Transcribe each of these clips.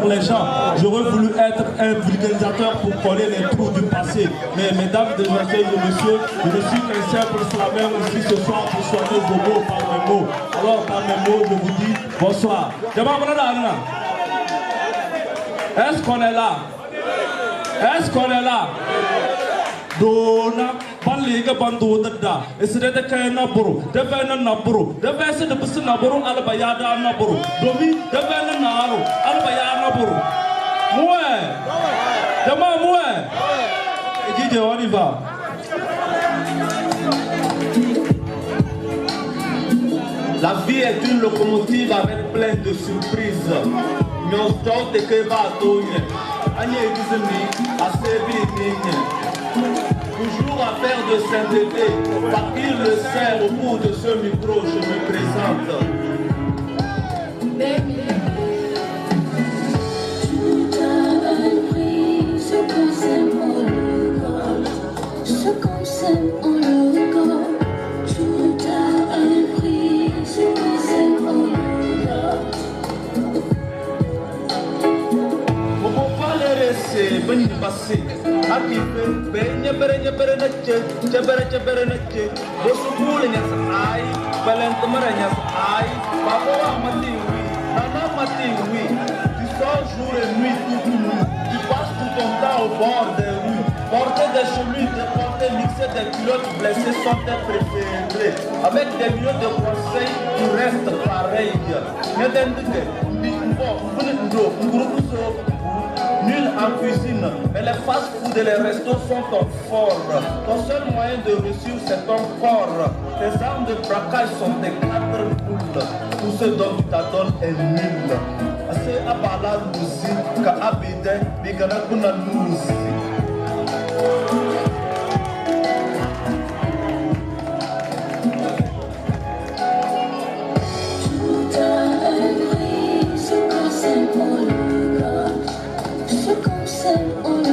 pour les gens. J'aurais voulu être un vulgarisateur pour coller les trous du passé. Mais mesdames, demoiselles et messieurs, je ne suis qu'un simple slammer ici ce soir pour soigner vos mots par mes mots. Alors par mes mots, je vous dis bonsoir. Est-ce qu'on est là? Est-ce qu'on est là? Dona Baliga Bandu Dada, is the Naburu, the Vena Naburu, the Vessel the Person Naburu, Albayada Naburu, Domi, the Vena Naru, Albayada Naburu. Moué, the Mamoué, Gigi Oliva. La vie est une locomotive avec plein de surprises. Nous sommes des Kebadouniens. Toujours à faire de sainteté, par qu'il le sait, au bout de ce micro, je me présente. Tout a un prix, ce qu'on s'aime, on le gomme. Ce qu'on s'aime, on le gomme. Tout a un prix, ce qu'on s'aime, on le gomme. Bani passé, à qui fait, baigne, tu sors jour et nuit, tu passes tout ton temps au bord des rues, porter des chemises, déporter, mixer des pilotes blessés sont tes préférés. Avec des millions de conseils, tu restes pareil. Nul en cuisine, mais les fast-food et les restos sont ton fort. Ton seul moyen de réussir, c'est ton corps. Tes armes de braquage sont des 4 boules. Tout ce dont tu t'adonnes est nul. C'est à Bala Louzi, qu'à Abidé, Bigana Kuna Louzi. Tout a un prix, ce qu'on s'aime, on le gomme. Ce qu'on s'aime, on le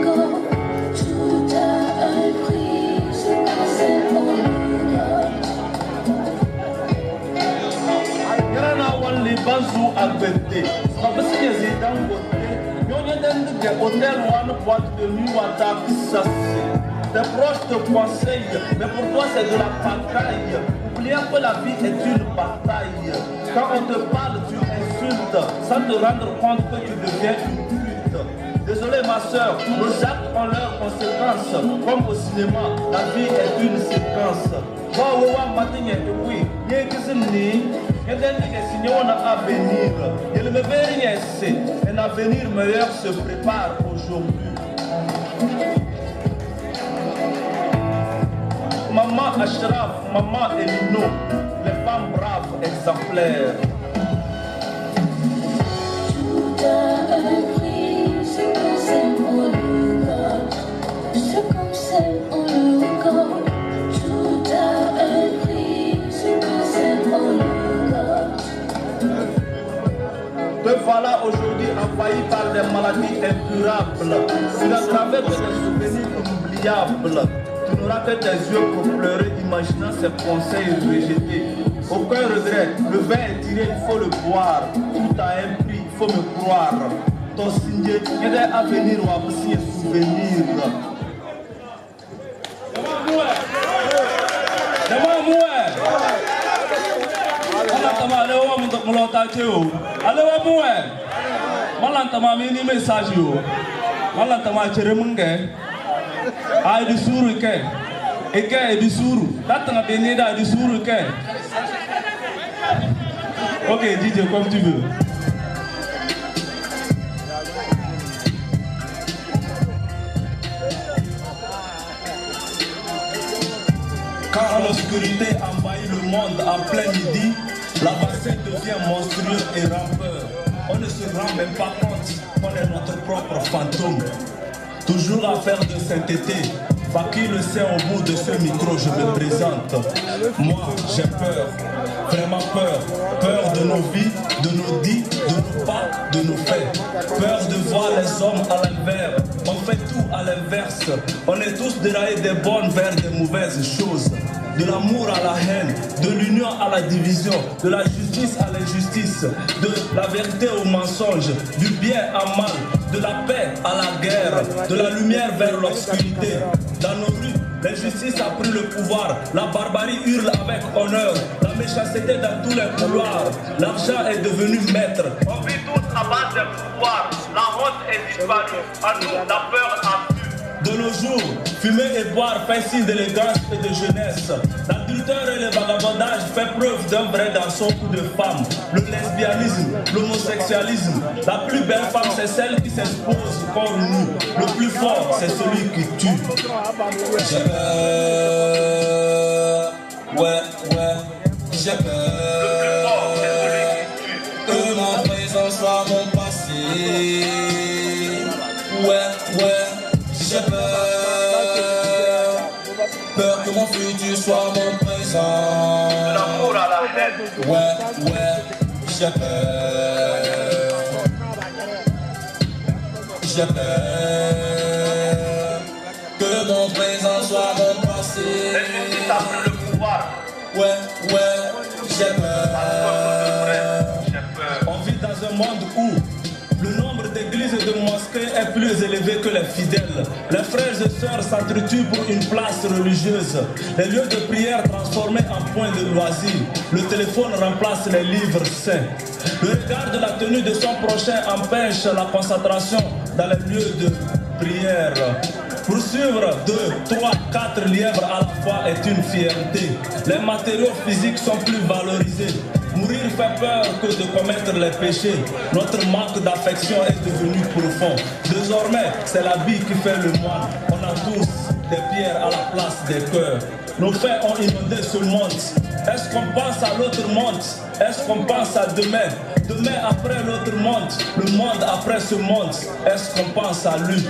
gomme. Tout a un prix, ce qu'on s'aime, on le gomme. Yana Wali Banzou Albete, Babasi Zidane Boté, Yonya Dende Hôtel One boîte de nuit Wata Bissassi. Tes proches te conseillent, mais pour toi c'est de la pagaille. Oubliez que la vie est une bataille. Quand on te parle, tu insultes, sans te rendre compte que tu deviens une pute. Désolé ma soeur, nos actes ont leurs conséquences. Comme au cinéma, la vie est une séquence. Waouh, matin et oui, y'a que c'est né. Y'a des signes on a à venir. Il ne me veut rien, c'est un avenir meilleur se prépare aujourd'hui. Maman Ashraf, maman Elino, les femmes braves exemplaires. Tout a un prix, ce qu'on s'aime, on le gomme. Ce qu'on s'aime, on le gomme. Tout a un prix, ce qu'on s'aime, on le gomme. Te voilà aujourd'hui envahi par des maladies incurables. Tu n'as travers que des souvenirs inoubliables. Tu n'auras que tes yeux pour pleurer, imaginant ces conseils rejetés. Aucun regret, le vin est tiré, il faut le boire. Tout a un prix, il faut me croire. Ton signe, il y a des avenirs ou aussi un souvenir. Ai di suru ke, eke di suru, datang à Benida di suru ke. Ok, DJ, comme tu veux. Quand l'obscurité envahit le monde en plein midi, la bassette devient monstrueuse et rampeur. On ne se rend même pas compte qu'on est notre propre fantôme. Toujours à faire de sainteté. Par qui le sait, au bout de ce micro, je me présente. Moi, j'ai peur, vraiment peur. Peur de nos vies, de nos dits, de nos pas, de nos faits. Peur de voir les hommes à l'envers. On fait tout à l'inverse. On est tous déraillés des bonnes vers des mauvaises choses. de l'amour à la haine, de l'union à la division, de la justice à l'injustice, de la vérité au mensonge, du bien à mal, de la paix à la guerre, de la lumière vers l'obscurité. Dans nos rues, l'injustice a pris le pouvoir, la barbarie hurle avec honneur, la méchanceté dans tous les couloirs, l'argent est devenu maître. On vit tous à base de pouvoir, la honte est disparue, à nous la peur a pu. De nos jours, fumer et boire fait signe d'élégance et de jeunesse. L'adultère et le vagabondage fait preuve d'un vrai garçon ou de femme. Le lesbianisme, l'homosexualisme, la plus belle femme c'est celle qui s'expose corps nu. Le plus fort c'est celui qui tue. J'ai peur, ouais, j'ai peur. Le plus fort c'est celui qui tue. Que mon présent soit mon passé. Ouais, j'ai peur. Peur que mon futur soit mon présent. De l'amour à la haine. Ouais, j'ai peur. J'ai peur que mon présent soit mon passé. L'injustice a pris le pouvoir. Ouais, j'ai peur. On vit dans un monde où le nombre d'églises et de mosquées est plus élevé que les fidèles. Les frères et sœurs s'entretuent pour une place religieuse. Les lieux de prière transformés en points de loisirs. Le téléphone remplace les livres saints. Le regard de la tenue de son prochain empêche la concentration dans les lieux de prière. Poursuivre 2, 3, 4 lièvres à la fois est une fierté. Les matériaux physiques sont plus valorisés. Mourir fait peur que de commettre les péchés. Notre manque d'affection est devenu profond. Désormais, c'est la vie qui fait le moine. On a tous des pierres à la place des cœurs. Nos faits ont inondé ce monde. Est-ce qu'on pense à l'autre monde? Est-ce qu'on pense à demain? Demain après l'autre monde. Le monde après ce monde. Est-ce qu'on pense à lui?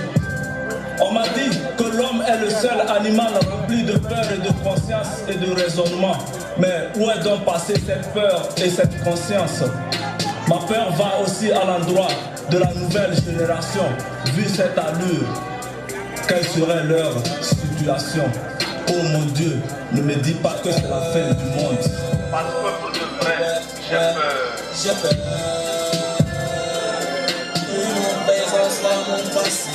On m'a dit que l'homme est le seul animal rempli de peur et de conscience et de raisonnement. Mais où est donc passée cette peur et cette conscience? Ma peur va aussi à l'endroit de la nouvelle génération. Vu cette allure, quelle serait leur situation? Oh mon Dieu, ne me dis pas que c'est la fin du monde. Parce que pour de vrai, j'ai peur. J'ai peur que mon présent soit mon passé.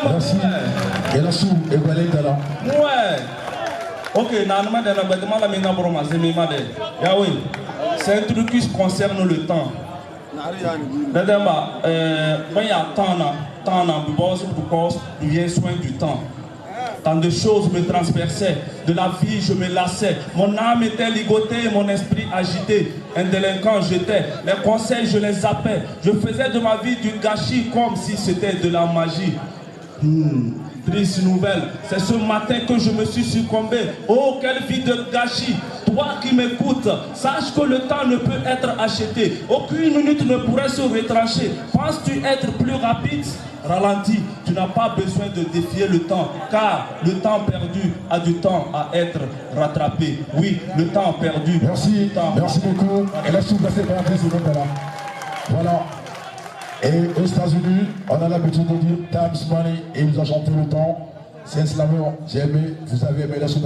Merci. Et la sous et voilà là. Ouais. Ok, c'est un truc qui concerne le temps. Quand il y a temps, il vient soin du temps. Tant de choses me transperçaient, de la vie je me lassais. Mon âme était ligotée, mon esprit agité. Un délinquant j'étais, les conseils je les zappais. Je faisais de ma vie du gâchis comme si c'était de la magie. Triste nouvelle, c'est ce matin que je me suis succombé. Oh, quelle vie de gâchis! Toi qui m'écoutes, sache que le temps ne peut être acheté. Aucune minute ne pourrait se retrancher. Penses-tu être plus rapide? Ralentis, tu n'as pas besoin de défier le temps, car le temps perdu a du temps à être rattrapé. Oui, le temps perdu. Merci, merci beaucoup. Et là, sous passez par la secondes là. Voilà. Et aux États-Unis, on a l'habitude de dire time's money et ils ont chanté le temps. C'est un slammer, j'ai aimé, vous avez aimé la sous.